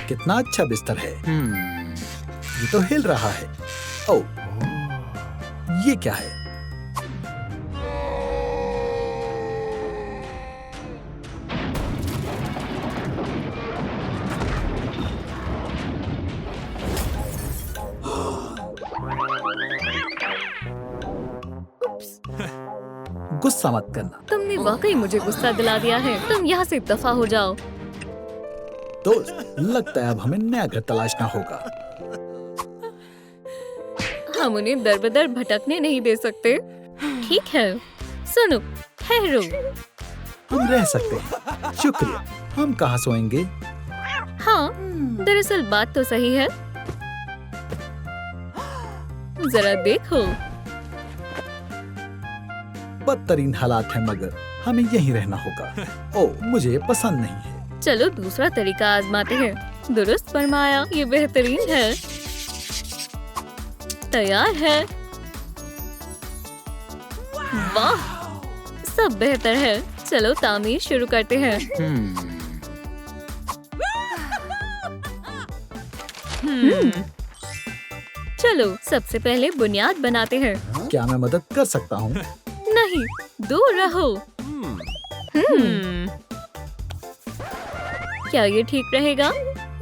कितना अच्छा बिस्तर है। ये तो हिल रहा है। ओह, ये क्या है? गुस्सा मत करना। तुमने वाकई मुझे गुस्सा दिला दिया है। तुम यहाँ से दफा हो जाओ। दोस्त, लगता है अब हमें नया घर तलाशना होगा। हम उन्हें दर बदर भटकने नहीं दे सकते। ठीक है, सुनो, ठहरो। हम रह सकते हैं। शुक्रिया। हम कहाँ सोएंगे? हाँ, दरअसल बात तो सही है। जरा देखो। बदतरीन हालात है, मगर हमें यहीं रहना होगा। ओह, मुझे ये पसंद नहीं है। चलो दूसरा तरीका आजमाते हैं। दुरुस्त फरमाया, ये बेहतरीन है। तैयार है। वाह, सब बेहतर है। चलो तामीर शुरू करते हैं। चलो सबसे पहले बुनियाद बनाते हैं। क्या मैं मदद कर सकता हूँ? नहीं, दूर रहो। क्या ये ठीक रहेगा?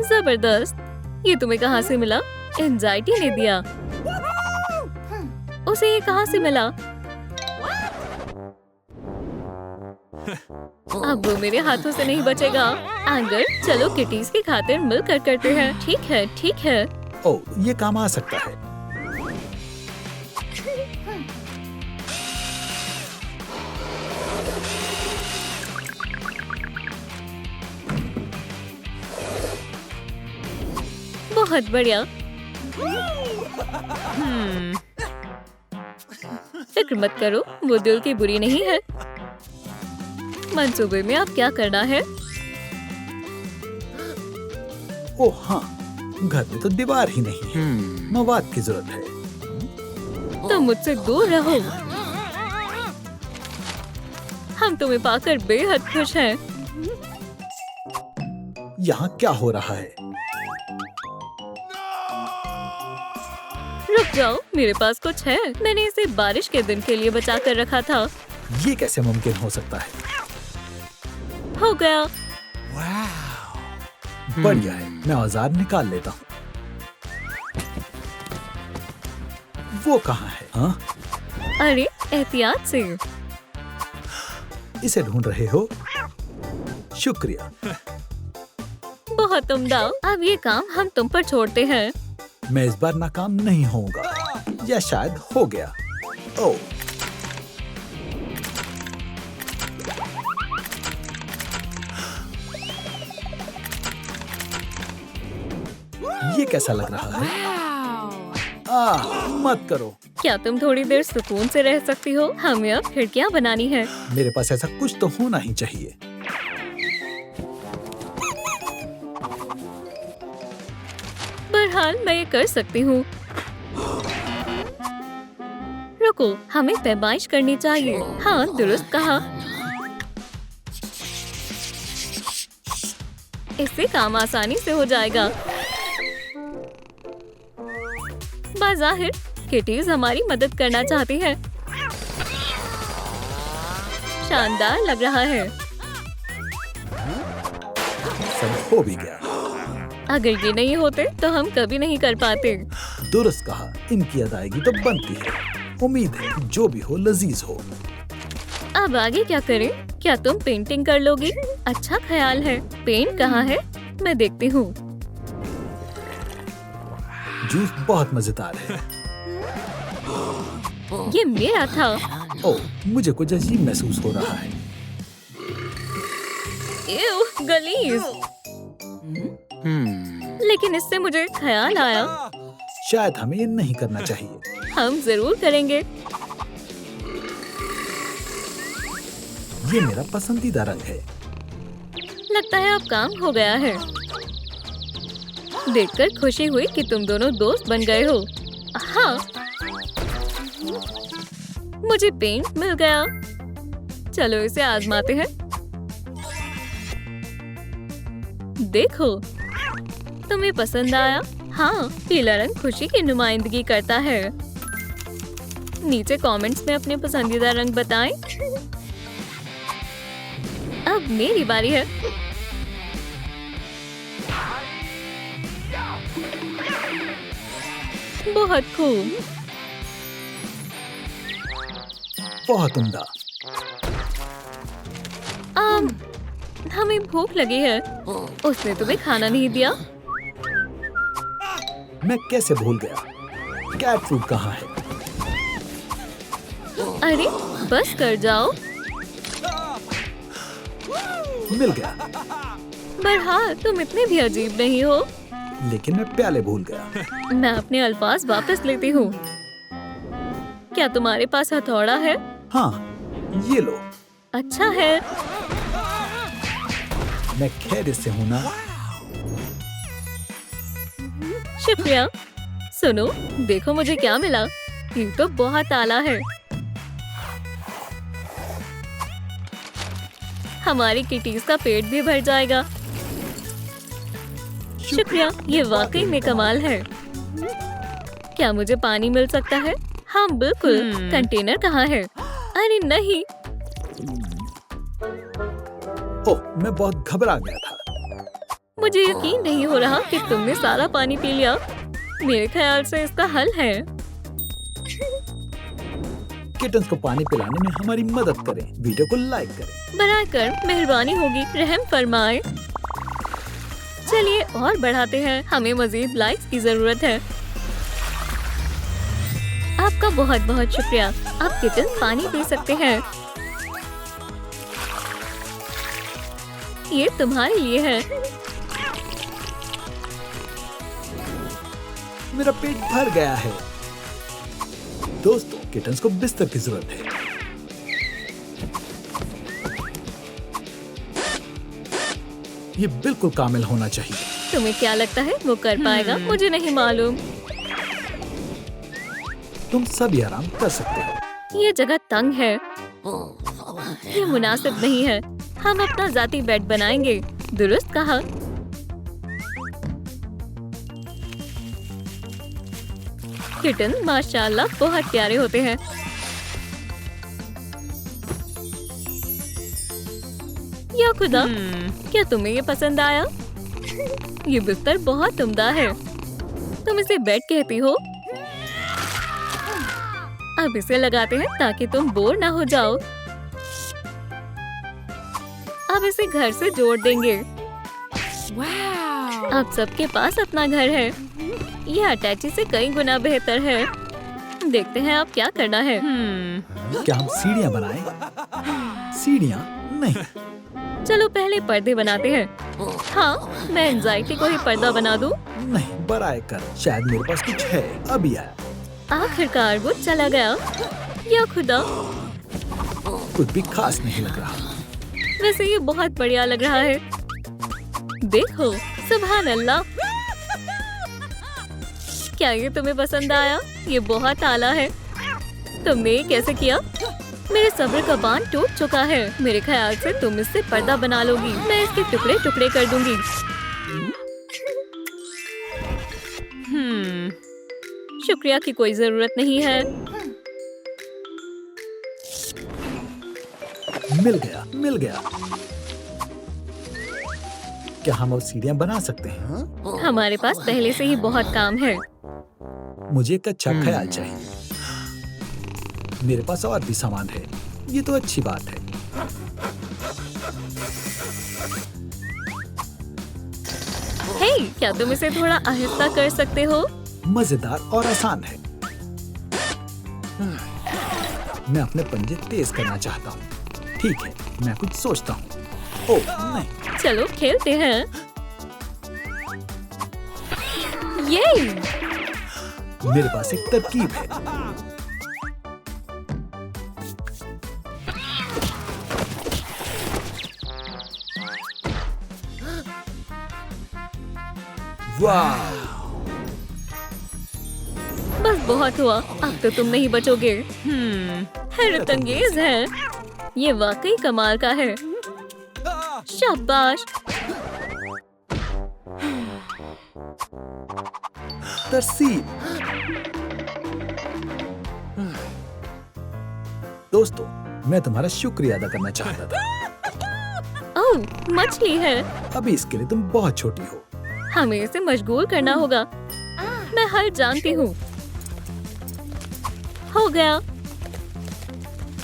जबरदस्त। ये तुम्हें कहाँ से मिला? एंजाइटी ने दिया। उसे ये कहाँ से मिला? अब वो मेरे हाथों से नहीं बचेगा। एंगर, चलो किटीज की खातिर मिलकर करते हैं। ठीक है, ठीक है। ओह, ये काम आ सकता है। बहुत बढ़िया। फिक्र मत करो, वो दिल की बुरी नहीं है। मंसूबे में अब क्या करना है? ओह हाँ, घर में तो दीवार ही नहीं है। मवाद की जरूरत है। तुम मुझसे दूर रहो। हम तुम्हें पाकर बेहद खुश हैं। यहाँ क्या हो रहा है? रुक जाओ, मेरे पास कुछ है। मैंने इसे बारिश के दिन के लिए बचा कर रखा था। ये कैसे मुमकिन हो सकता है? हो गया। बढ़िया है, मैं औजार निकाल लेता हूँ। वो कहाँ है? हाँ? अरे एहतियात से। इसे ढूंढ रहे हो? शुक्रिया। बहुत उम्दा। अब ये काम हम तुम पर छोड़ते हैं। मैं इस बार नाकाम नहीं होऊंगा, या शायद हो गया। ओह, ये कैसा लग रहा है? मत करो। क्या तुम थोड़ी देर सुकून से रह सकती हो? हमें अब खिड़कियाँ बनानी है। मेरे पास ऐसा कुछ तो होना ही चाहिए। बहरहाल मैं ये कर सकती हूँ। रुको, हमें पैमाइश करनी चाहिए। हाँ, दुरुस्त कहा। इससे काम आसानी से हो जाएगा। बाज़ाहिर किटीज हमारी मदद करना चाहती है। शानदार लग रहा है। सब हो भी गया। अगर ये नहीं होते तो हम कभी नहीं कर पाते। दुरुस्त कहा, इनकी अदायगी तो बनती है। उम्मीद है जो भी हो लजीज हो। अब आगे क्या करें? क्या तुम पेंटिंग कर लोगी? अच्छा ख्याल है। पेंट कहाँ है? मैं देखती हूँ। जूस बहुत मजेदार है। ये मेरा था। ओह, मुझे कुछ अजीब महसूस हो रहा है। एव, गलीज। लेकिन इससे मुझे ख्याल आया, शायद हमें ये नहीं करना चाहिए। हम जरूर करेंगे। ये मेरा पसंदीदा रंग है। लगता है अब काम हो गया है। देखकर खुशी हुई कि तुम दोनों दोस्त बन गए हो। हाँ, मुझे पेंट मिल गया। चलो इसे आजमाते हैं। देखो, तुम्हें पसंद आया? हाँ, पीला रंग खुशी की नुमाइंदगी करता है। नीचे कमेंट्स में अपने पसंदीदा रंग बताएं। अब मेरी बारी है। बहुत खूब। बहुत उम्दा। हमें भूख लगी है। उसने तुम्हें खाना नहीं दिया? मैं कैसे भूल गया? कैट फूड कहाँ है? अरे बस कर जाओ। मिल गया। बहरहाल तुम इतने भी अजीब नहीं हो। लेकिन मैं प्याले भूल गया। मैं अपने अल्फाज वापस लेती हूँ। क्या तुम्हारे पास हथौड़ा है? हाँ, ये लो। अच्छा है। मैं खैरियत से हूँ ना? शुक्रिया। सुनो, देखो मुझे क्या मिला। ये तो बहुत आला है। हमारी किटीज का पेट भी भर जाएगा। शुक्रिया, ये वाकई में कमाल है। क्या मुझे पानी मिल सकता है? हाँ बिल्कुल। कंटेनर कहाँ है? अरे नहीं। ओह, मैं बहुत घबरा गया था। मुझे यकीन नहीं हो रहा कि तुमने सारा पानी पी लिया। मेरे ख्याल से इसका हल है। किटन्स को पानी पिलाने में हमारी मदद करें। वीडियो को लाइक करें। बनाकर मेहरबानी होगी, रहम फरमाए। चलिए और बढ़ाते हैं। हमें मजीद लाइक्स की जरूरत है। आपका बहुत बहुत शुक्रिया। आप किटन पानी पी सकते हैं। ये तुम्हारे लिए है। मेरा पेट भर गया है। दोस्तों, किटन्स को बिस्तर की जरूरत है। ये बिल्कुल कामिल होना चाहिए। तुम्हें क्या लगता है वो कर पाएगा? मुझे नहीं मालूम। तुम सभी आराम कर सकते हो। ये जगह तंग है। ये मुनासिब नहीं है। हम अपना जाती बेड बनाएंगे। दुरुस्त कहा। किटन माशाल्लाह बहुत प्यारे होते हैं। या खुदा, क्या तुम्हें ये पसंद आया? ये बिस्तर बहुत उम्दा है। तुम इसे बेड कहती हो? अब इसे लगाते हैं ताकि तुम बोर ना हो जाओ। अब इसे घर से जोड़ देंगे। अब सबके पास अपना घर है। ये अटैची से कई गुना बेहतर है। देखते हैं अब क्या करना है। क्या हम सीढ़ियाँ बनाएं? सीढ़ियाँ नहीं। चलो पहले पर्दे बनाते हैं। हाँ, मैं एंजाइटी को ही पर्दा बना दूं। नहीं, बराए कर। शायद मेरे पास कुछ है। अभी आया। आखिरकार वो चला गया। या खुदा, कुछ भी खास नहीं लग रहा। वैसे ये बहुत बढ़िया लग रहा है। देखो, सुभान अल्लाह। क्या ये तुम्हें पसंद आया? ये बहुत आला है। तुमने ये कैसे किया? मेरे सब्र का बांध टूट चुका है। मेरे ख्याल से तुम इससे पर्दा बना लोगी। मैं इसके टुकड़े टुकड़े कर दूंगी। शुक्रिया की कोई जरूरत नहीं है। मिल गया, मिल गया। क्या हम अब सीढ़ियाँ बना सकते हैं? हमारे पास पहले से ही बहुत काम है। मुझे एक अच्छा ख्याल चाहिए। मेरे पास और भी सामान है। ये तो अच्छी बात है। हे, क्या तुम इसे थोड़ा आहिस्ता कर सकते हो? मजेदार और आसान है। मैं अपने पंजे तेज करना चाहता हूँ। ठीक है, मैं कुछ सोचता हूँ। ओह नहीं। चलो खेलते हैं। ये मेरे पास एक तरकीब है। वाह! बस बहुत हुआ। अब तो तुम नहीं बचोगे। हैरत अंगेज है। ये वाकई कमाल का है। शाबाश। तरसीब। दोस्तों, मैं तुम्हारा शुक्रिया अदा करना चाहता था। ओह, मछली है। अभी इसके लिए तुम बहुत छोटी हो। हमें इसे मशगूल करना होगा। मैं हल जानती हूँ। हो गया।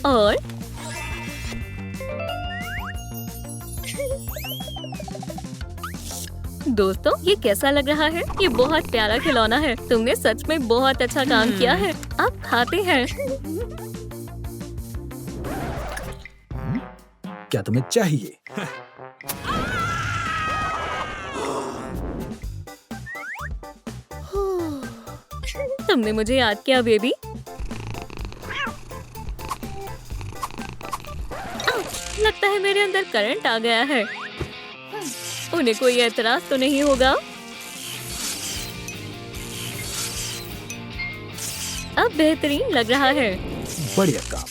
और दोस्तों, ये कैसा लग रहा है? ये बहुत प्यारा खिलौना है। तुमने सच में बहुत अच्छा काम किया है। अब खाते हैं। क्या तुम्हें चाहिए? तुमने मुझे याद किया बेबी। लगता है मेरे अंदर करंट आ गया है। उन्हें कोई एतराज तो नहीं होगा? अब बेहतरीन लग रहा है। बढ़िया काम।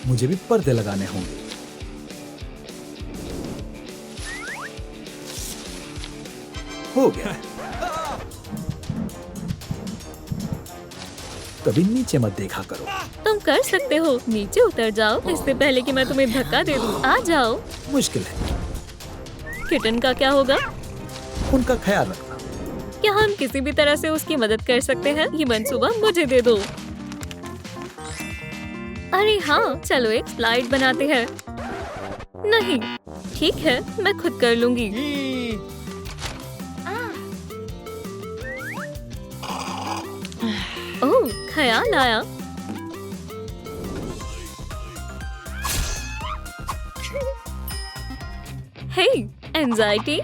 मुझे भी पर्दे लगाने होंगे। हो गया। कभी नीचे मत देखा करो। तुम कर सकते हो। नीचे उतर जाओ इससे पहले कि मैं तुम्हें धक्का दे दूं। आ जाओ। मुश्किल है। किटन का क्या होगा? उनका ख्याल रखना। क्या हम किसी भी तरह से उसकी मदद कर सकते हैं? ये मंसूबा मुझे दे दो। अरे हाँ, चलो एक स्लाइड बनाते हैं। नहीं, ठीक है, मैं खुद कर लूंगी। ओह, ख्याल आया। हे, एंजाइटी।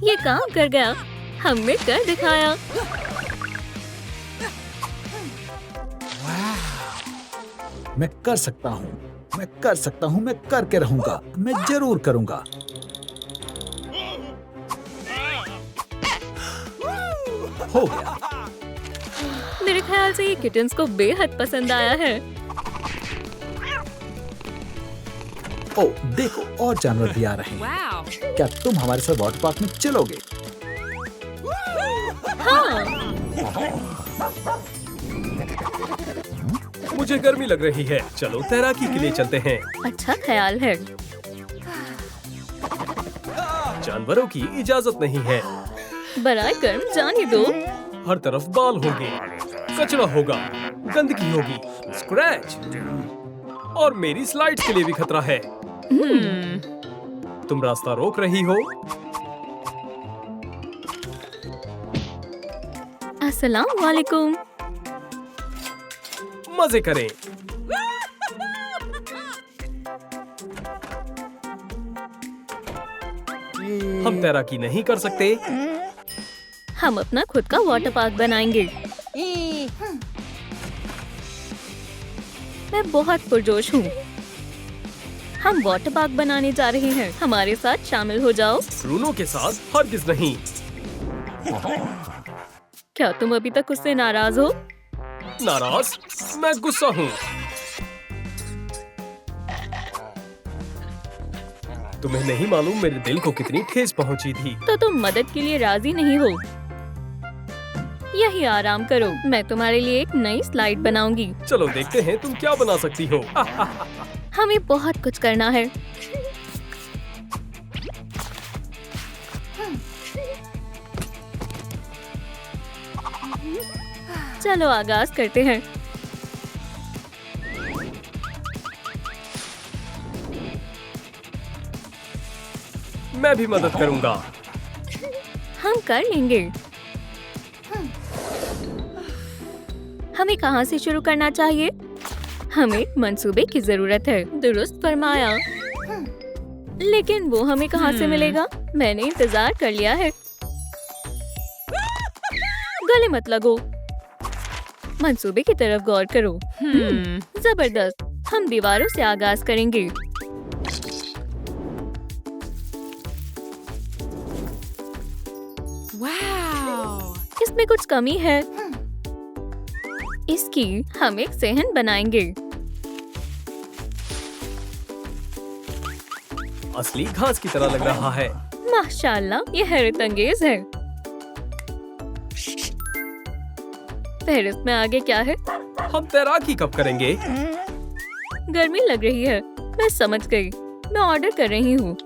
ये काम कर गया। हमने कर दिखाया। मैं कर सकता हूँ। मैं कर सकता हूँ। मैं करके रहूंगा। मैं जरूर करूंगा। हो गया। मेरे ख्याल से ये किटन्स को बेहद पसंद आया है। ओ, देखो और जानवर भी आ रहे हैं। क्या तुम हमारे साथ वाटर पार्क में चलोगे? हाँ। मुझे गर्मी लग रही है। चलो तैराकी के लिए चलते हैं। अच्छा ख्याल है। जानवरों की इजाजत नहीं है। बराए कर्म जाने दो। हर तरफ बाल होंगे, कचरा होगा, गंदगी होगी, स्क्रैच। और मेरी स्लाइड्स के लिए भी खतरा है। तुम रास्ता रोक रही हो। अस्सलाम वालेकुम। मजे करें। हम तैराकी नहीं कर सकते। हम अपना खुद का वाटर पार्क बनाएंगे। मैं बहुत पुरजोश हूँ। हम वाटर पार्क बनाने जा रहे हैं। हमारे साथ शामिल हो जाओ। ब्रूनो के साथ हरगिज नहीं। क्या तुम अभी तक उससे नाराज हो? नाराज? मैं गुस्सा हूँ। तुम्हें नहीं मालूम मेरे दिल को कितनी ठेस पहुँची थी। तो तुम मदद के लिए राजी नहीं हो। यही आराम करो। मैं तुम्हारे लिए एक नई स्लाइड बनाऊंगी। चलो देखते हैं तुम क्या बना सकती हो। हमें बहुत कुछ करना है। चलो आगाज करते हैं। मैं भी मदद करूंगा। हम कर लेंगे। हमें कहाँ से शुरू करना चाहिए? हमें मंसूबे की जरूरत है। दुरुस्त फरमाया। लेकिन वो हमें कहाँ से मिलेगा? मैंने इंतजार कर लिया है। गले मत लगो। मंसूबे की तरफ गौर करो। जबरदस्त। हम दीवारों से आगाज करेंगे। इस में कुछ कमी है। इसकी हम एक सहन बनाएंगे। असली घास की तरह लग रहा है। माशाल्लाह, ये हैरत अंगेज है। फहरिस्त में आगे क्या है? हम तैराकी कब करेंगे? गर्मी लग रही है। मैं समझ गई। मैं ऑर्डर कर रही हूँ।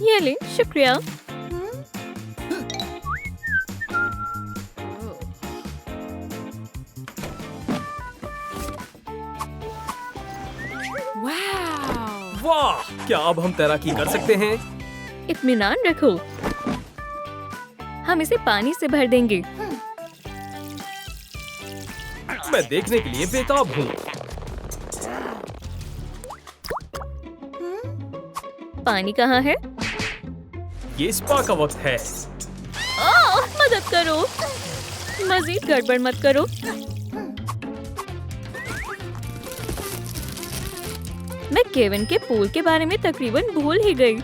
ये ले, शुक्रिया। वाह! क्या अब हम तैराकी कर सकते हैं? इत्मीनान रखो। हम इसे पानी से भर देंगे। मैं देखने के लिए बेताब हूँ। पानी कहाँ है? ये स्पा का वक्त है। मदद करो। मजीद गड़बड़ मत करो। मैं केविन के पूल के बारे में तकरीबन भूल ही गई।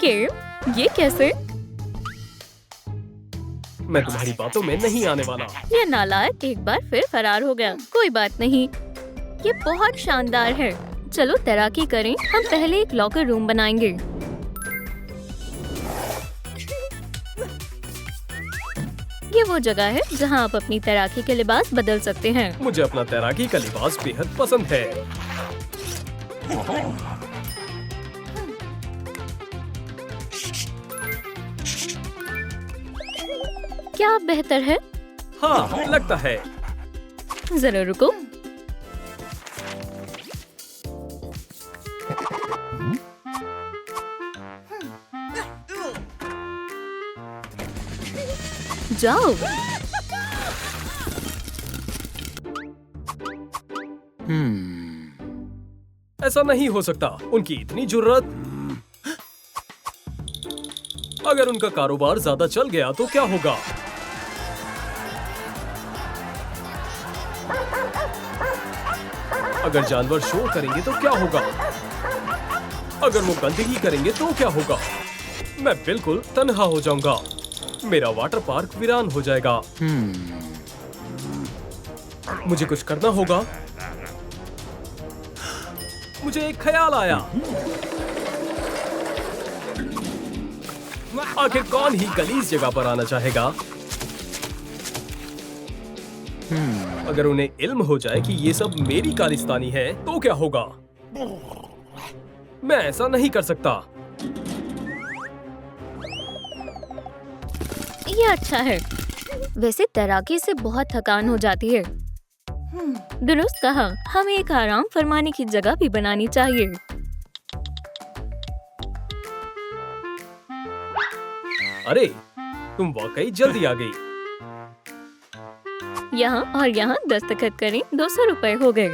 केव, ये कैसे? मैं तुम्हारी बातों में नहीं आने वाला। ये नालायक एक बार फिर फरार हो गया। कोई बात नहीं, ये बहुत शानदार है। चलो तैराकी करें। हम पहले एक लॉकर रूम बनाएंगे। ये वो जगह है जहां आप अपनी तैराकी के लिबास बदल सकते हैं। मुझे अपना तैराकी का लिबास बेहद पसंद है। क्या बेहतर है? हाँ, लगता है। जरा रुको। जाओ। ऐसा नहीं हो सकता। उनकी इतनी जुर्रत। अगर उनका कारोबार ज्यादा चल गया तो क्या होगा? अगर जानवर शोर करेंगे तो क्या होगा? अगर वो गंदगी करेंगे तो क्या होगा? मैं बिल्कुल तन्हा हो जाऊंगा। मेरा वाटर पार्क वीरान हो जाएगा। मुझे कुछ करना होगा। मुझे एक ख्याल आया। आखिर कौन ही गलीज जगह पर आना चाहेगा? अगर उन्हें इल्म हो जाए कि ये सब मेरी कालिस्तानी है तो क्या होगा? मैं ऐसा नहीं कर सकता। ये अच्छा है। वैसे तैराकी से बहुत थकान हो जाती है। दुरुस्त कहा। हमें एक आराम फरमाने की जगह भी बनानी चाहिए। अरे, तुम वाकई जल्दी आ गई। यहाँ और यहाँ दस्तखत करें। 200 रुपए हो गए।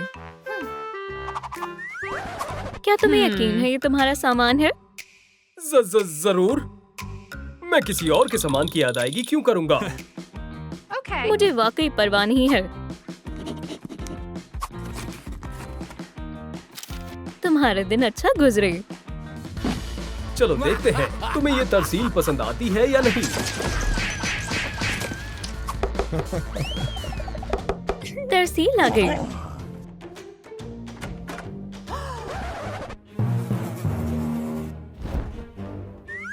क्या तुम्हें यकीन है ये तुम्हारा सामान है? जरूर। मैं किसी और के सामान की अदायगी क्यों करूंगा? मुझे वाकई परवाह नहीं है। तुम्हारा दिन अच्छा गुजरे। चलो देखते हैं तुम्हें ये तरसील पसंद आती है या नहीं। तरसील आ गई।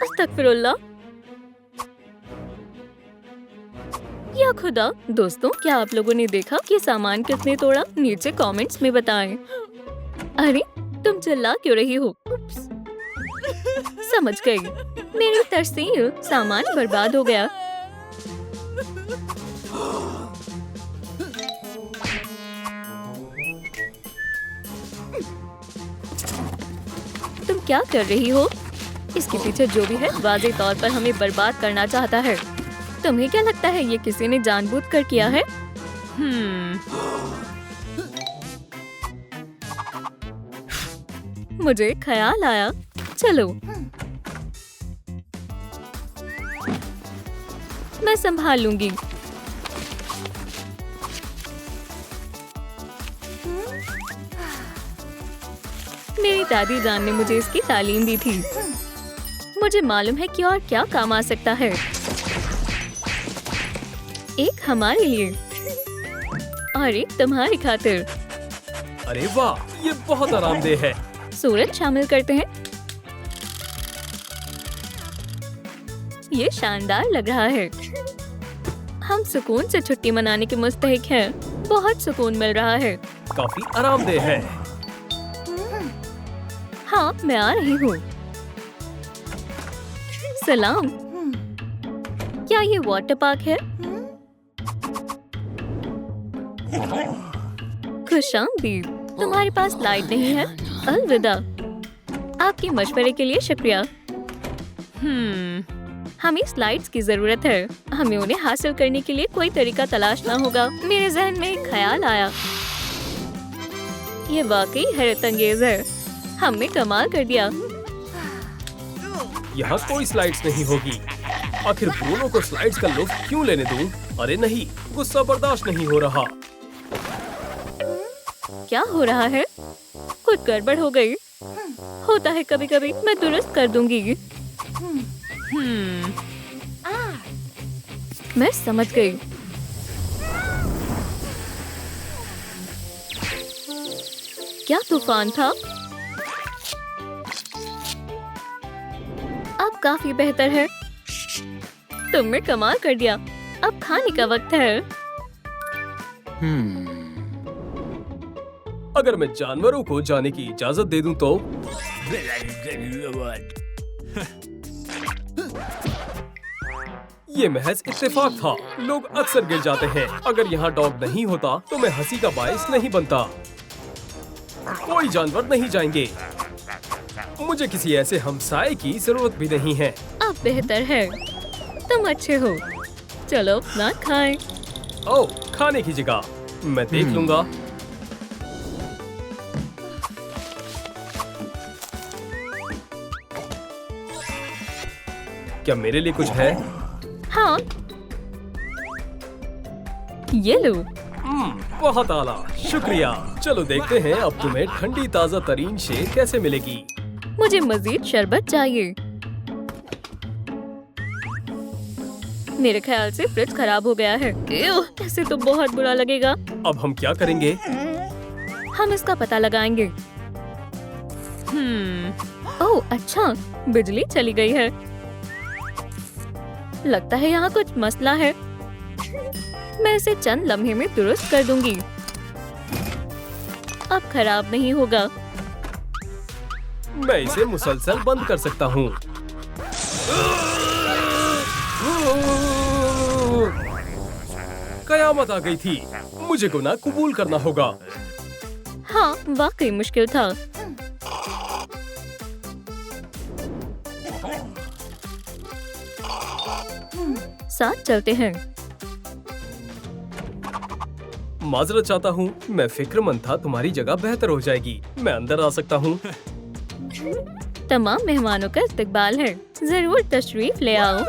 अस्तगफिरुल्लाह। या खुदा। दोस्तों, क्या आप लोगों ने देखा कि सामान किसने तोड़ा? नीचे कमेंट्स में बताएं। अरे, तुम चिल्ला क्यों रही हो? समझ गई। मेरी तरसील सामान बर्बाद हो गया। तुम क्या कर रही हो? इसके पीछे जो भी है वाज़ेह तौर पर हमें बर्बाद करना चाहता है। तुम्हें क्या लगता है ये किसी ने जानबूझकर किया है? मुझे ख्याल आया। चलो, मैं संभाल लूंगी। मेरी दादी जान ने मुझे इसकी तालीम दी थी। मुझे मालूम है कि और क्या काम आ सकता है। एक हमारे लिए और एक तुम्हारी खातिर। अरे वाह, ये बहुत आरामदेह है। सूरज शामिल करते हैं। ये शानदार लग रहा है। हम सुकून से छुट्टी मनाने के मुस्तहिक हैं। बहुत सुकून मिल रहा है। काफी आरामदेह है। हाँ, मैं आ रही हूँ। सलाम। क्या ये वाटर पार्क है? खुशामदीद। तुम्हारे पास लाइट नहीं है? अलविदा। आपके मशवरे के लिए शुक्रिया। हमें स्लाइड्स की जरूरत है। हमें उन्हें हासिल करने के लिए कोई तरीका तलाशना होगा। मेरे जहन में एक ख्याल आया। ये वाकई हैरत अंगेज है। हमने कमाल कर दिया। यहाँ कोई स्लाइड्स नहीं होगी। आखिर ब्रूनो को स्लाइड्स का लुत्फ क्यों लेने दूं? अरे नहीं, गुस्सा बर्दाश्त नहीं हो रहा। क्या हो रहा है? कुछ गड़बड़ हो गई। होता है कभी कभी। मैं दुरुस्त कर दूंगी। मैं समझ गई। क्या तूफान था? अब काफी बेहतर है। तुमने कमाल कर दिया। अब खाने का वक्त है। अगर मैं जानवरों को जाने की इजाजत दे दूं तो? ये महज इत्तेफाक था। लोग अक्सर गिर जाते हैं। अगर यहाँ डॉग नहीं होता तो मैं हंसी का बायस नहीं बनता। कोई जानवर नहीं जाएंगे। मुझे किसी ऐसे हमसाए की जरूरत भी नहीं है। अब बेहतर है। तुम अच्छे हो। चलो अपना खाएं। ओह, खाने की जगह मैं देख लूंगा। क्या मेरे लिए कुछ है? हाँ, ये लो। बहुत आला, शुक्रिया। चलो देखते हैं अब तुम्हें ठंडी ताजा तरीन शेक कैसे मिलेगी। मुझे मजीद शरबत चाहिए। मेरे ख्याल से फ्रिज खराब हो गया है। एव, ऐसे तो बहुत बुरा लगेगा। अब हम क्या करेंगे? हम इसका पता लगाएंगे। ओह अच्छा, बिजली चली गई है। लगता है यहाँ कुछ मसला है। मैं इसे चंद लम्हे में दुरुस्त कर दूंगी। अब खराब नहीं होगा। मैं इसे मुसलसल बंद कर सकता हूँ। कयामत आ गई थी। मुझे गुनाह कबूल करना होगा। हाँ, वाकई मुश्किल था। साथ चलते हैं। माजरत चाहता हूँ। मैं फिक्रमंद था। तुम्हारी जगह बेहतर हो जाएगी। मैं अंदर आ सकता हूँ? तमाम मेहमानों का इस्तकबाल है। जरूर तशरीफ ले आओ।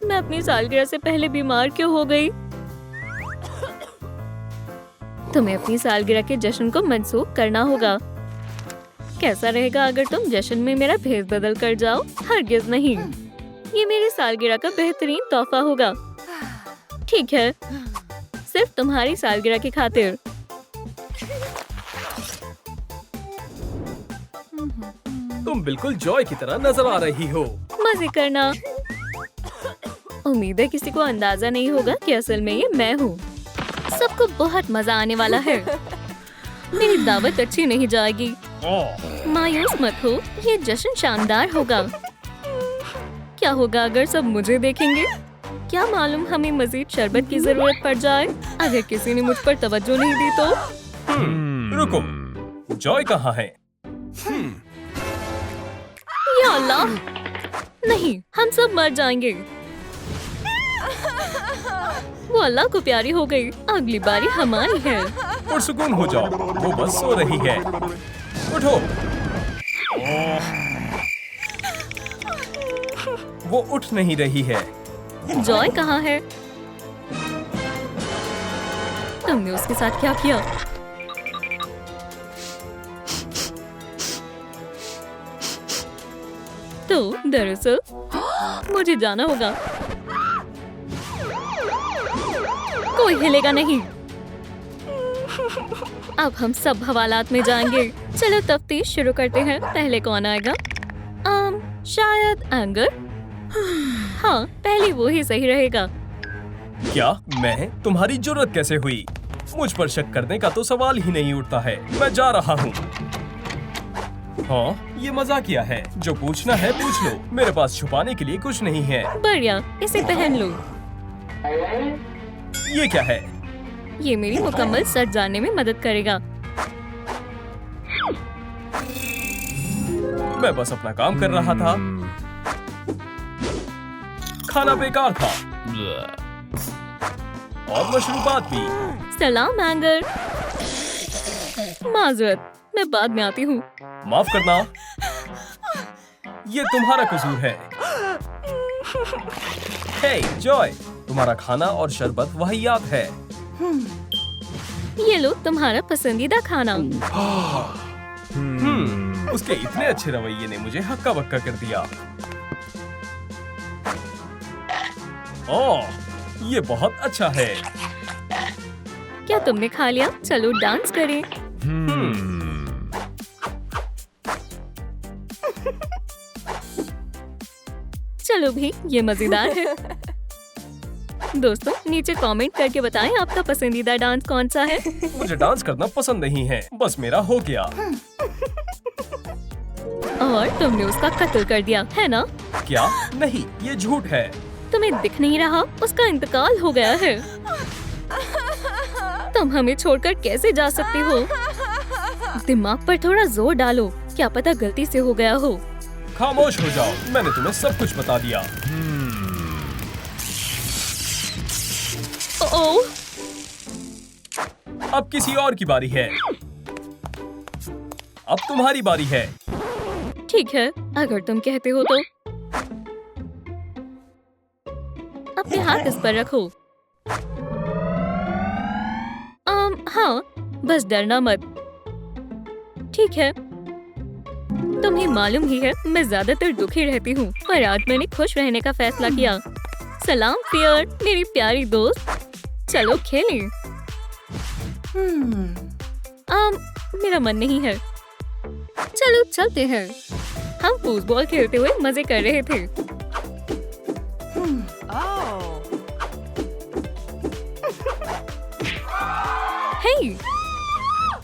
मैं अपनी सालगिरह से पहले बीमार क्यों हो गई? तुम्हें अपनी सालगिरह के जश्न को मंसूख करना होगा। कैसा रहेगा अगर तुम जश्न में मेरा भेस बदल कर जाओ? हरगिज नहीं। ये मेरी सालगिरह का बेहतरीन तोहफा होगा। ठीक है, सिर्फ तुम्हारी सालगिरह की खातिर। तुम बिल्कुल जॉय की तरह नजर आ रही हो। मजे करना। उम्मीद है किसी को अंदाजा नहीं होगा कि असल में ये मैं हूँ। सबको बहुत मजा आने वाला है। मेरी दावत अच्छी नहीं जाएगी। मायूस मत हो, ये जश्न शानदार होगा। क्या होगा अगर सब मुझे देखेंगे? क्या मालूम हमें मजीद शरबत की जरूरत पड़ जाए। अगर किसी ने मुझ पर तवज्जो नहीं दी तो? रुको, जॉय कहाँ है? या अल्लाह, नहीं, हम सब मर जाएंगे। वो अल्लाह को प्यारी हो गई। अगली बारी हमारी है। पुरसुकून हो जाओ, वो बस सो रही है। उठो। वो उठ नहीं रही है। जॉय कहाँ है? तुमने उसके साथ क्या किया? तो दरअसल मुझे जाना होगा। कोई हिलेगा नहीं। अब हम सब हवालात में जाएंगे। चलो तफ्तीश शुरू करते हैं। पहले कौन आएगा? शायद एंगर। हाँ, पहले वो ही सही रहेगा। क्या मैं? तुम्हारी जुर्रत कैसे हुई? मुझ पर शक करने का तो सवाल ही नहीं उठता है। मैं जा रहा हूँ। हाँ, ये मजाकिया है। जो पूछना है पूछ लो। मेरे पास छुपाने के लिए कुछ नहीं है। बढ़िया, इसे पहन लो। ये क्या है? ये मेरी मुकम्मल सच जानने में मदद करेगा। मैं बस अपना काम कर रहा था। खाना बेकार था और मशरूबात भी। सलाम एंगर। माजरत, मैं बाद में आती हूँ। माफ करना, ये तुम्हारा कसूर है। हे जॉय, तुम्हारा खाना और शरबत वाहियात है। ये लो तुम्हारा पसंदीदा खाना। उसके इतने अच्छे रवैये ने मुझे हक्का बक्का कर दिया। ओह, ये बहुत अच्छा है। क्या तुमने खा लिया? चलो डांस करें। चलो भी, ये मजेदार है। दोस्तों नीचे कमेंट करके बताएं आपका पसंदीदा डांस कौन सा है। मुझे डांस करना पसंद नहीं है, बस मेरा हो गया। और तुमने उसका कत्ल कर दिया है ना? क्या? नहीं, ये झूठ है। तुम्हें दिख नहीं रहा? उसका इंतकाल हो गया है। तुम हमें छोड़कर कैसे जा सकती हो? दिमाग पर थोड़ा जोर डालो, क्या पता गलती से हो गया हो। खामोश हो जाओ, मैंने तुम्हें सब कुछ बता दिया। ओह, अब किसी और की बारी है। अब तुम्हारी बारी है। ठीक है, अगर तुम कहते हो तो। अपने हाथ इस पर रखो। हाँ, बस डरना मत। ठीक है। तुम्हें मालूम ही है मैं ज्यादातर दुखी रहती हूँ, पर आज मैंने खुश रहने का फैसला किया। सलाम फियर, मेरी प्यारी दोस्त। चलो खेलें। मेरा मन नहीं है। चलो चलते हैं। हम फुटबॉल खेलते हुए मजे कर रहे थे। हे!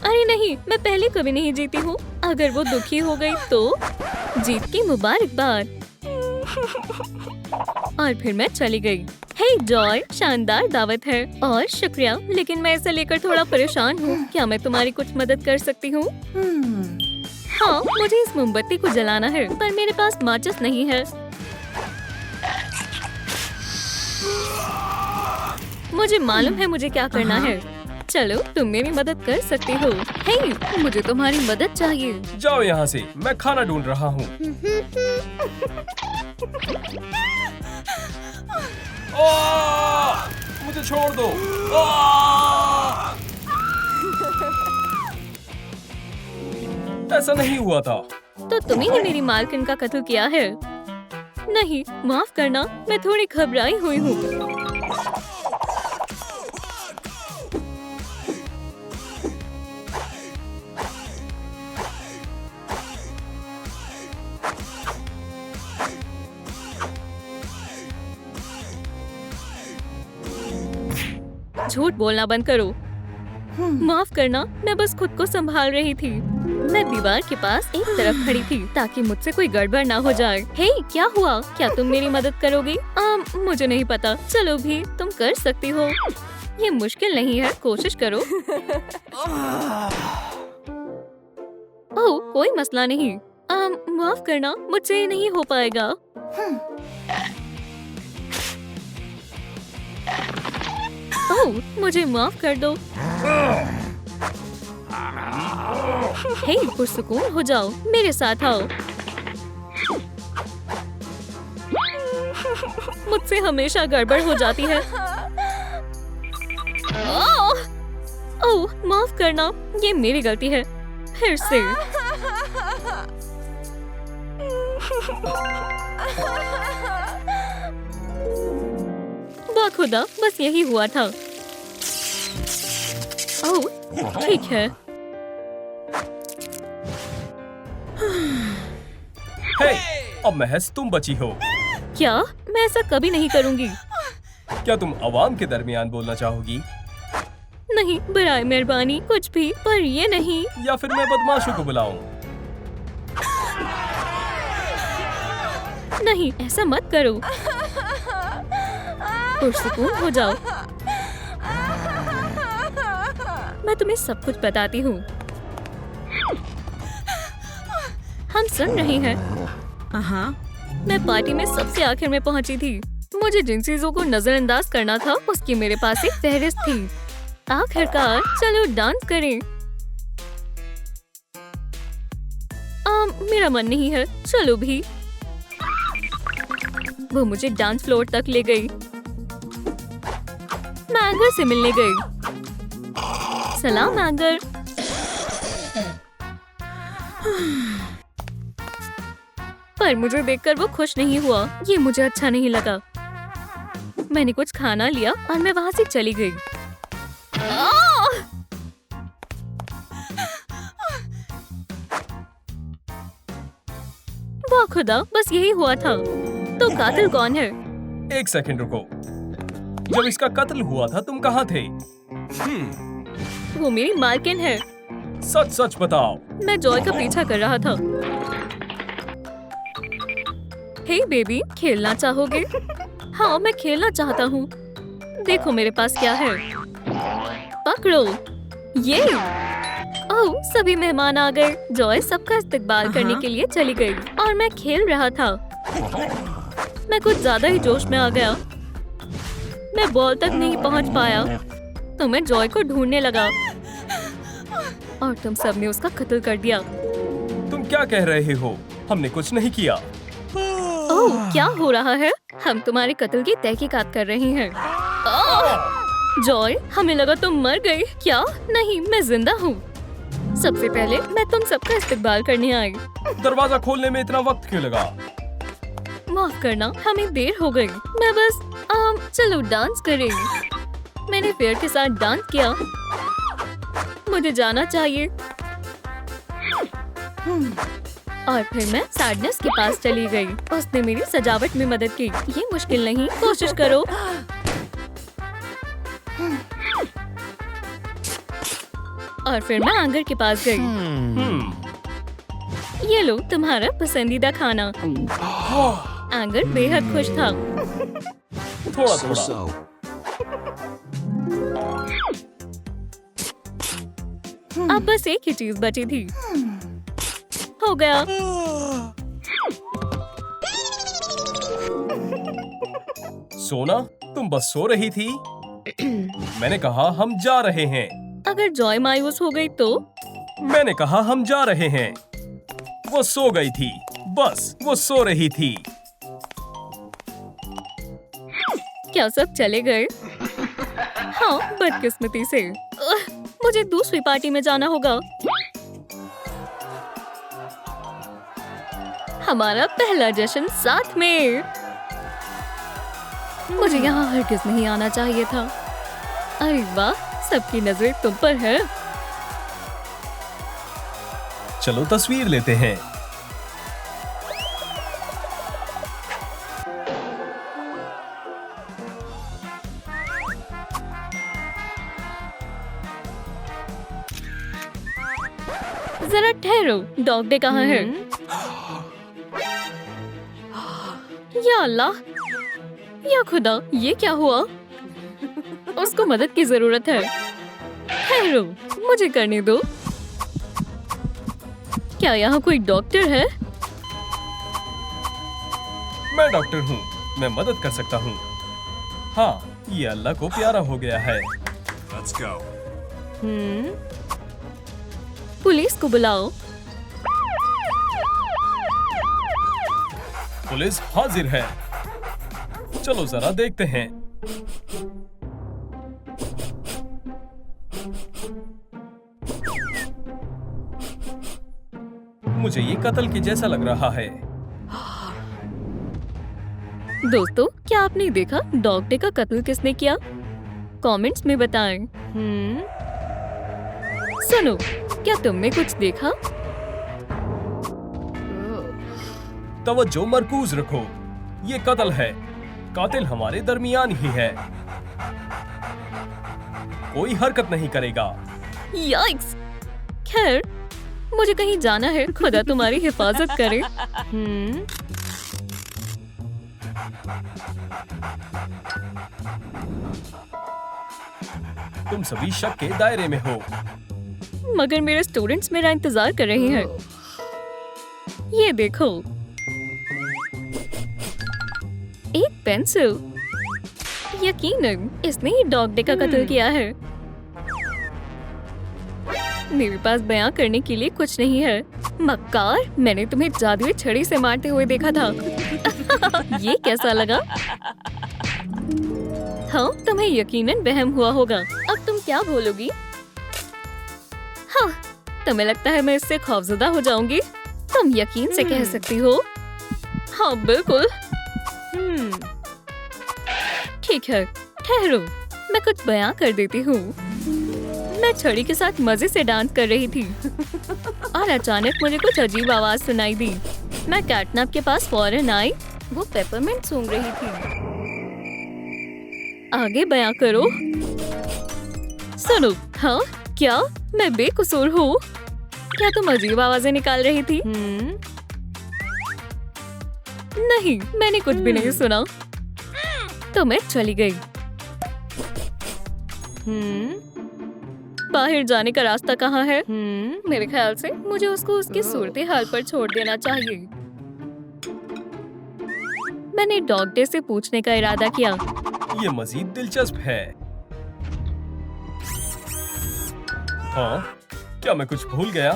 अरे नहीं, मैं पहले कभी नहीं जीती हूँ। अगर वो दुखी हो गई तो जीत की मुबारकबाद। और फिर मैं चली गई। हे जॉय, शानदार दावत है और शुक्रिया, लेकिन मैं इसे लेकर थोड़ा परेशान हूँ। क्या मैं तुम्हारी कुछ मदद कर सकती हूँ? हाँ, मुझे इस मोमबत्ती को जलाना है, पर मेरे पास माचिस नहीं है। मुझे मालूम है मुझे क्या करना है। चलो तुम मेरी मदद कर सकती हो। हे, मुझे तुम्हारी मदद चाहिए। जाओ यहाँ से, मैं खाना ढूंढ रहा हूँ। मुझे छोड़ दो। ऐसा नहीं हुआ था। तो तुम्ही ने मेरी मालकिन का कत्ल किया है? नहीं, माफ करना, मैं थोड़ी घबराई हुई हूँ। झूठ बोलना बंद करो। माफ करना, मैं बस खुद को संभाल रही थी। मैं दीवार के पास एक तरफ खड़ी थी ताकि मुझसे कोई गड़बड़ ना हो जाए। हे, क्या हुआ? क्या तुम मेरी मदद करोगी? मुझे नहीं पता। चलो भी, तुम कर सकती हो। ये मुश्किल नहीं है, कोशिश करो। ओह, कोई मसला नहीं। माफ करना, मुझसे ये नहीं हो पाएगा। ओह, मुझे माफ कर दो। हे, पुरसुकून हो जाओ, मेरे साथ आओ। मुझसे हमेशा गड़बड़ हो जाती है। ओह, माफ करना, ये मेरी गलती है। फिर से। खुदा, बस यही हुआ था। ओह, ठीक है। हे, अब महज तुम बची हो। क्या? मैं ऐसा कभी नहीं करूंगी। क्या तुम आवाम के दरमियान बोलना चाहोगी? नहीं, बराए मेहरबानी, कुछ भी, पर ये नहीं। या फिर मैं बदमाशों को बुलाऊं? नहीं, ऐसा मत करो। पुरसुकून हो जाओ। मैं तुम्हें सब कुछ बताती हूँ। हम सुन रहे हैं। मैं पार्टी में सबसे आखिर में पहुंची थी। मुझे जिन चीजों को नजरअंदाज करना था उसकी मेरे पास एक फहरिस्त थी। आखिरकार चलो डांस करें। मेरा मन नहीं है, चलो भी। वो मुझे डांस फ्लोर तक ले गई। मैं एंगर से मिलने गई। सलाम एंगर। पर मुझे देखकर वो खुश नहीं हुआ। ये मुझे अच्छा नहीं लगा। मैंने कुछ खाना लिया और मैं वहां से चली गई। वाह खुदा, बस यही हुआ था। तो कातिल कौन है? एक सेकंड रुको। जब इसका कत्ल हुआ था तुम कहाँ थे? वो मेरी मालकिन है। सच सच बताओ। मैं जॉय का पीछा कर रहा था। हे बेबी, खेलना चाहोगे? हाँ, मैं खेलना चाहता हूँ। देखो मेरे पास क्या है। पकड़ो ये। ओह, सभी मेहमान आ गए। जॉय सबका इस्तकबाल करने के लिए चली गई और मैं खेल रहा था। मैं कुछ ज्यादा ही जोश में आ गया। मैं बॉल तक नहीं पहुंच पाया तो मैं जॉय को ढूंढने लगा और तुम सबने उसका कत्ल कर दिया। तुम क्या कह रहे हो? हमने कुछ नहीं किया। ओह, क्या हो रहा है? हम तुम्हारे कत्ल की तहकीकात कर रहे हैं। जॉय, हमें लगा तुम मर गई। क्या? नहीं, मैं जिंदा हूँ। सबसे पहले मैं तुम सबका इस्तकबाल करने आई। दरवाजा खोलने में इतना वक्त क्यों लगा? माफ करना, हमें देर हो गई। मैं बस चलो डांस करें। मैंने फेयर के साथ डांस किया। मुझे जाना चाहिए। और फिर मैं सैडनेस के पास चली गई। उसने मेरी सजावट में मदद की। ये मुश्किल नहीं, कोशिश करो। और फिर मैं एंगर के पास गई। ये लो तुम्हारा पसंदीदा खाना। एंगर बेहद खुश था। थोड़ा थोड़ा। अब बस एक ही चीज बची थी। हो गया। सोना, तुम बस सो रही थी। मैंने कहा हम जा रहे हैं। अगर जॉय मायूस हो गई तो? मैंने कहा हम जा रहे हैं। वो सो गई थी। बस वो सो रही थी। क्या सब चले गए? हाँ, बदकिस्मती से। मुझे दूसरी पार्टी में जाना होगा। हमारा पहला जश्न साथ में। मुझे यहाँ हरगिज नहीं आना चाहिए था। अरे वाह, सबकी नजरें तुम पर है। चलो तस्वीर लेते हैं। जरा ठहरो, डॉग डे कहाँ है? या अल्लाह, या खुदा, ये क्या हुआ? उसको मदद की जरूरत है। ठहरो, मुझे करने दो। क्या यहाँ कोई डॉक्टर है? मैं डॉक्टर हूँ, मैं मदद कर सकता हूँ। हाँ, ये अल्लाह को प्यारा हो गया है। Let's go. पुलिस को बुलाओ। पुलिस हाजिर है। चलो जरा देखते हैं। मुझे ये कत्ल के जैसा लग रहा है। दोस्तों, क्या आपने देखा डॉग डे का कत्ल किसने किया? कमेंट्स में बताएं। सुनो, क्या तुमने कुछ देखा? तवज्जो मरकूज रखो, ये कत्ल है। कातिल हमारे दरमियान ही है। कोई हरकत नहीं करेगा। याइक्स! खैर, मुझे कहीं जाना है। खुदा तुम्हारी हिफाजत करे। तुम सभी शक के दायरे में हो। मगर मेरे स्टूडेंट्स मेरा इंतजार कर रहे हैं। ये देखो, एक पेंसिल। यकीनन इसने ही डॉग डे का कत्ल किया है। मेरे पास बयां करने के लिए कुछ नहीं है। मक्कार, मैंने तुम्हें जादुई छड़ी से मारते हुए देखा था। ये कैसा लगा? हाँ, तुम्हें यकीनन वहम हुआ होगा। अब तुम क्या बोलोगी? हाँ, तुम्हें लगता है मैं इससे खौफजदा हो जाऊंगी? तुम यकीन से कह सकती हो। हाँ, बिल्कुल। ठीक है, ठहरो, मैं कुछ बयां कर देती हूँ। मैं छड़ी के साथ मजे से डांस कर रही थी और अचानक मुझे कुछ अजीब आवाज सुनाई दी। मैं कैटनैप के पास फौरन आई। वो पेपरमिंट सूंघ रही थी। आगे बयां करो। सुनो, हाँ, क्या मैं बेकसूर हूँ? क्या तुम अजीब आवाजें निकाल रही थी? नहीं, मैंने कुछ भी नहीं सुना। तो मैं चली गई। बाहर जाने का रास्ता कहाँ है? मेरे ख्याल से मुझे उसको उसकी सूरते हाल पर छोड़ देना चाहिए। मैंने डॉग डे से पूछने का इरादा किया। ये मजीद दिलचस्प है। हाँ, क्या मैं कुछ भूल गया?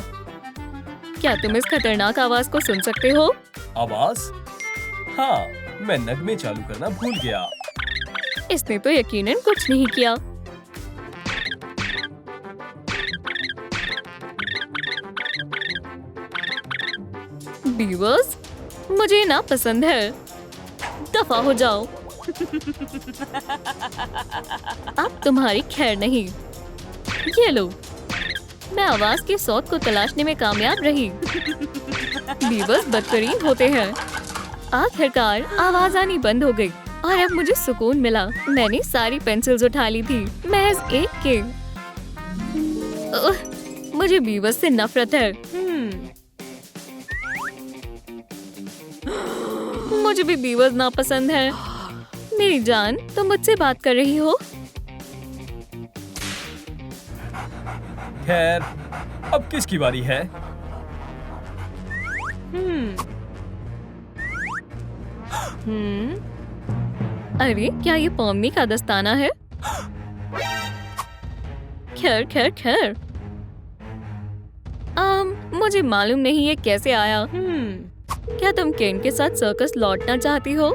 क्या तुम इस खतरनाक आवाज को सुन सकते हो? आवाज? हाँ, मैं नगमे चालू करना भूल गया। इसने तो यकीनन कुछ नहीं किया। बीवर्स, मुझे ना पसंद है। दफा हो जाओ। अब तुम्हारी खैर नहीं। ये लो, मैं आवाज के सौत को तलाशने में कामयाब रही। बीवर्स बदतरीन होते हैं। आखिरकार आवाज आनी बंद हो गई और अब मुझे सुकून मिला। मैंने सारी पेंसिल्स उठा ली थी, महज एक के। मुझे बीवर्स से नफरत है। मुझे भी बीवर्स नापसंद है। मेरी जान, तुम मुझसे बात कर रही हो? खैर, अब किसकी बारी है? अरे, क्या ये पॉमनी का दस्ताना है? खैर खैर खैर, मुझे मालूम नहीं ये कैसे आया। क्या तुम केन के साथ सर्कस लौटना चाहती हो?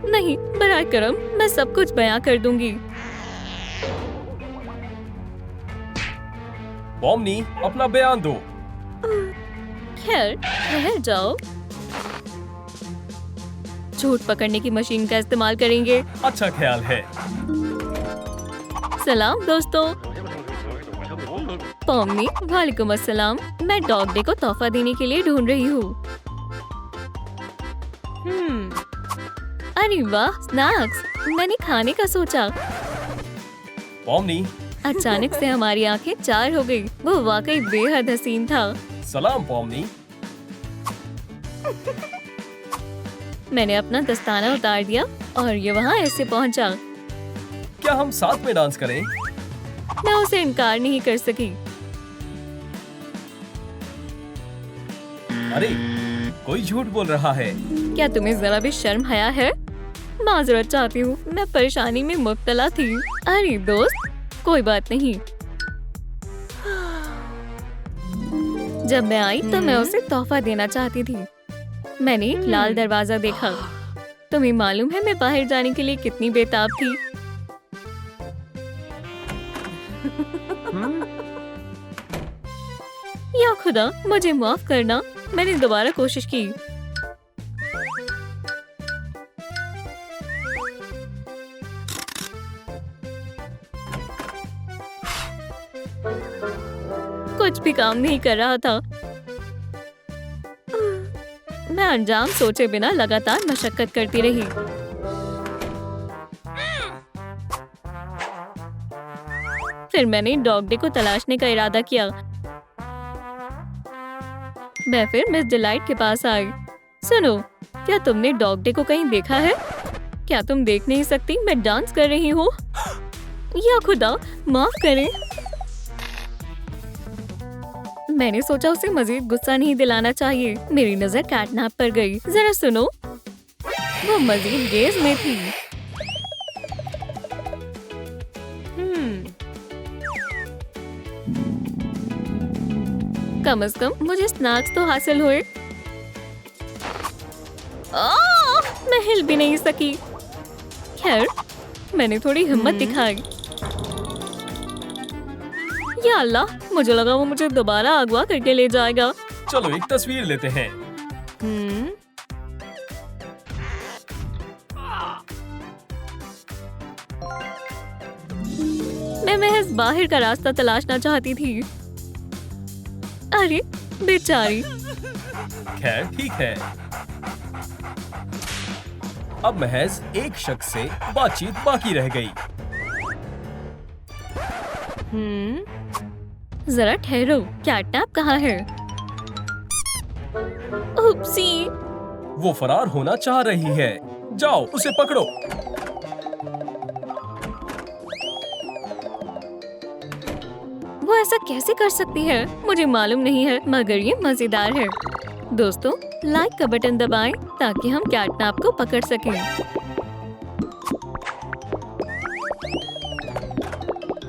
नहीं, बराए करम, मैं सब कुछ बयां कर दूंगी। पॉमनी, अपना बयान दो। खैर, ठहर जाओ। झूठ पकड़ने की मशीन का इस्तेमाल करेंगे। अच्छा ख्याल है। सलाम दोस्तों। पॉमनी, वालेकुम अस्सलाम। मैं डॉग डे को तोहफा देने के लिए ढूंढ रही हूँ। अरे वाह, स्नैक्स। मैंने खाने का सोचा। पॉमनी, अचानक से हमारी आंखें चार हो गई। वो वाकई बेहद हसीन था। सलाम पॉमनी। मैंने अपना दस्ताना उतार दिया और ये वहाँ ऐसे पहुँचा। क्या हम साथ में डांस करें? मैं उसे इनकार नहीं कर सकी। अरे, कोई झूठ बोल रहा है। क्या तुम्हें जरा भी शर्म हया है? माजरत चाहती हूँ, मैं परेशानी में मुब्तला थी। अरे दोस्त, कोई बात नहीं। जब मैं आई तो मैं उसे तोहफा देना चाहती थी। मैंने एक लाल दरवाजा देखा। तुम्हें मालूम है मैं बाहर जाने के लिए कितनी बेताब थी। या खुदा, मुझे माफ करना, मैंने दोबारा कोशिश की। कुछ भी काम नहीं कर रहा था। मैं अंजाम सोचे बिना लगातार मशक्कत करती रही। फिर मैंने डॉग डे को तलाशने का इरादा किया। मैं फिर मिस डिलाइट के पास आई। सुनो, क्या तुमने डॉग डे को कहीं देखा है? क्या तुम देख नहीं सकती मैं डांस कर रही हूँ? या खुदा, माफ करें। मैंने सोचा उसे मजीद गुस्सा नहीं दिलाना चाहिए। मेरी नजर कैटनैप पर गई। जरा सुनो, वो मजीद गेज में थी। कम से कम मुझे स्नैक्स तो हासिल हुए। मैं हिल भी नहीं सकी। खैर, मैंने थोड़ी हिम्मत दिखाई। या अल्लाह, मुझे लगा वो मुझे दोबारा अगवा करके ले जाएगा। चलो एक तस्वीर लेते हैं। मैं महज बाहर का रास्ता तलाशना चाहती थी। अरे बेचारी। खैर ठीक है। अब महज एक शख्स से बातचीत बाकी रह गई। जरा ठहरो, कैटनैप कहाँ है? उप्सी। वो फरार होना चाह रही है। जाओ उसे पकड़ो। वो ऐसा कैसे कर सकती है? मुझे मालूम नहीं है, मगर ये मजेदार है। दोस्तों, लाइक का बटन दबाएं ताकि हम कैटनैप को पकड़ सकें।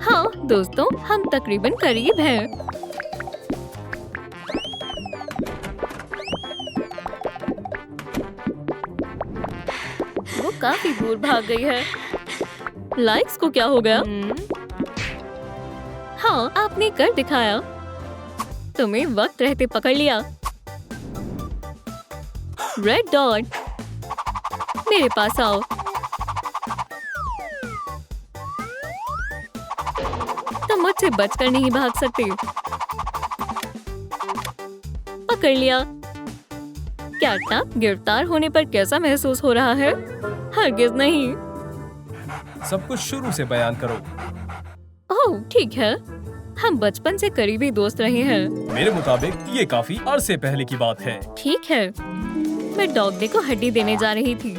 हाँ दोस्तों, हम तकरीबन करीब हैं। वो काफी दूर भाग गई है। लाइक्स को क्या हो गया? हाँ, आपने कर दिखाया। तुम्हें वक्त रहते पकड़ लिया। रेड डॉट, मेरे पास आओ। तुम मुझसे बचकर नहीं भाग सकते। पकड़ लिया। कैटनैप गिरफ्तार होने पर कैसा महसूस हो रहा है? हरगिज नहीं। सब कुछ शुरू से बयान करो। ओह ठीक है, हम बचपन से करीबी दोस्त रहे हैं। मेरे मुताबिक ये काफी अरसे पहले की बात है। ठीक है, मैं डॉग डे को हड्डी देने जा रही थी,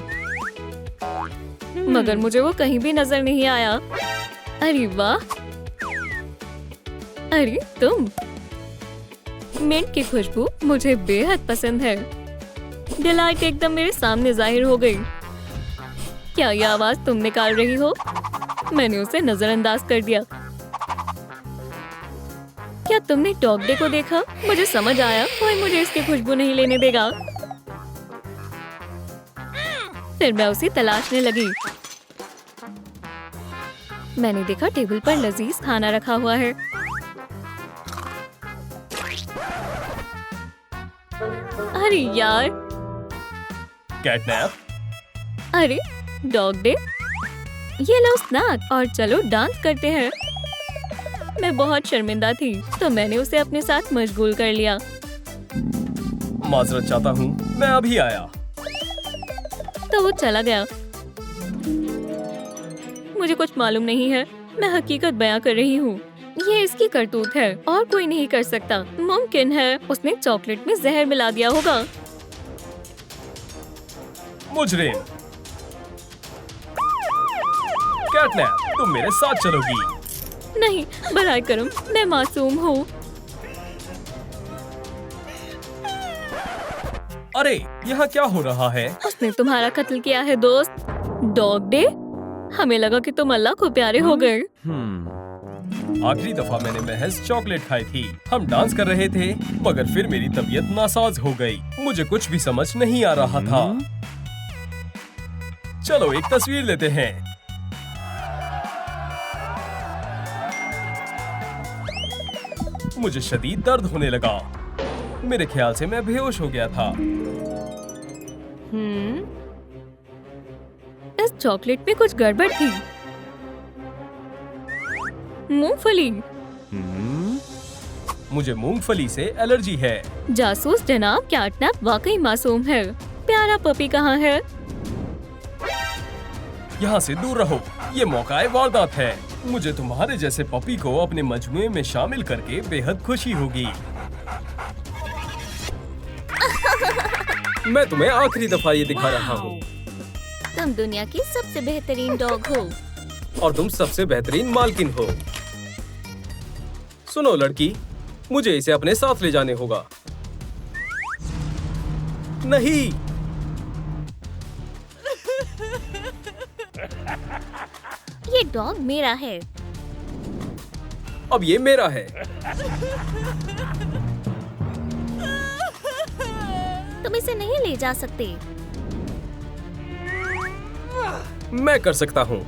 मगर मुझे वो कहीं भी नजर नहीं आया। अरे वाह, अरे तुम। मिंट की खुशबू मुझे बेहद पसंद है। डिलाइट एकदम मेरे सामने जाहिर हो गई। क्या ये आवाज तुम निकाल रही हो? मैंने उसे नजरअंदाज कर दिया। क्या तुमने डॉग डे को देखा? मुझे समझ आया कोई मुझे इसकी खुशबू नहीं लेने देगा। फिर मैं उसे तलाशने लगी। मैंने देखा टेबल पर लजीज खाना रखा हुआ है। अरे यार, कैटनैप। अरे डॉग डे, ये लो स्नैक और चलो डांस करते हैं। मैं बहुत शर्मिंदा थी तो मैंने उसे अपने साथ मशगूल कर लिया। माजरत चाहता हूँ, मैं अभी आया। तो वो चला गया। मुझे कुछ मालूम नहीं है, मैं हकीकत बयां कर रही हूँ। ये इसकी करतूत है और कोई नहीं कर सकता। मुमकिन है उसने चॉकलेट में जहर मिला दिया होगा। मुजरिम। कैटनैप, तुम मेरे साथ चलोगी। नहीं, बराए करम, मैं मासूम हूँ। अरे यहाँ क्या हो रहा है? उसने तुम्हारा कत्ल किया है दोस्त। डॉग डे, हमें लगा कि तुम अल्लाह को प्यारे हो गए। आखिरी दफा मैंने महज चॉकलेट खाई थी। हम डांस कर रहे थे मगर फिर मेरी तबीयत नासाज हो गई। मुझे कुछ भी समझ नहीं आ रहा था। चलो एक तस्वीर लेते हैं। मुझे शदीद दर्द होने लगा। मेरे ख्याल से मैं बेहोश हो गया था। इस चॉकलेट में कुछ गड़बड़ थी। मूंगफली। मुझे मूंगफली से एलर्जी है। जासूस जनाब, कैटनैप वाकई मासूम है। प्यारा पपी कहाँ है? यहाँ से दूर रहो, ये मौका वारदात है। मुझे तुम्हारे जैसे पपी को अपने मजमुए में शामिल करके बेहद खुशी होगी। मैं तुम्हें आखिरी दफा ये दिखा रहा हूँ। तुम दुनिया की सबसे बेहतरीन डॉग हो और तुम सबसे बेहतरीन मालकिन हो। सुनो लड़की, मुझे इसे अपने साथ ले जाने होगा। नहीं, ये डॉग मेरा है। अब ये मेरा है। तुम इसे नहीं ले जा सकते। मैं कर सकता हूँ।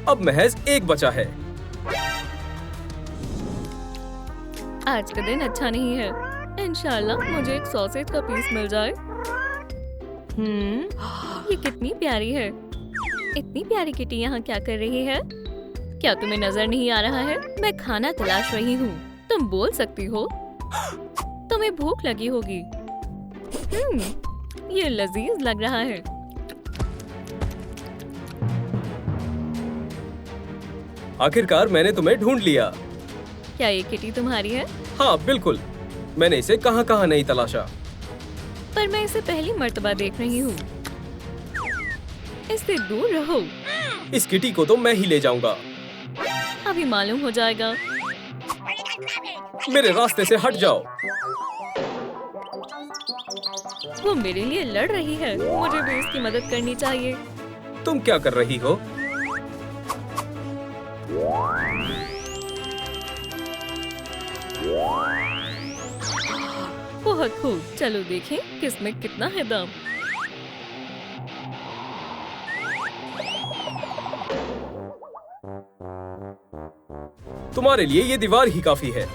अब महज एक बचा है। आज का दिन अच्छा नहीं है। इंशाल्लाह मुझे एक सॉसेज का पीस मिल जाए। ये कितनी प्यारी है। इतनी प्यारी किटी यहाँ क्या कर रही है? क्या तुम्हें नजर नहीं आ रहा है? मैं खाना तलाश रही हूँ। तुम बोल सकती हो। तुम्हें भूख लगी होगी। ये लजीज लग रहा है। आखिरकार मैंने तुम्हें ढूंढ लिया। क्या ये किटी तुम्हारी है? हाँ बिल्कुल। मैंने इसे कहाँ नहीं तलाशा। पर मैं इसे पहली मर्तबा देख रही हूँ। इससे दूर रहो। इस किटी को तो मैं ही ले जाऊंगा। अभी मालूम हो जाएगा। मेरे रास्ते से हट जाओ। वो मेरे लिए लड़ रही है। मुझे भी इसकी मदद करनी चाहिए। तुम क्या कर रही हो? बहुत खूब। चलो देखें किसमें कितना है दम। तुम्हारे लिए ये दीवार ही काफी है।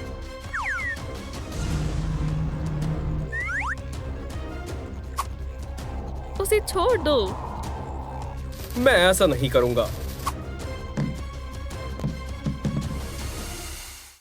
उसे छोड़ दो। मैं ऐसा नहीं करूंगा।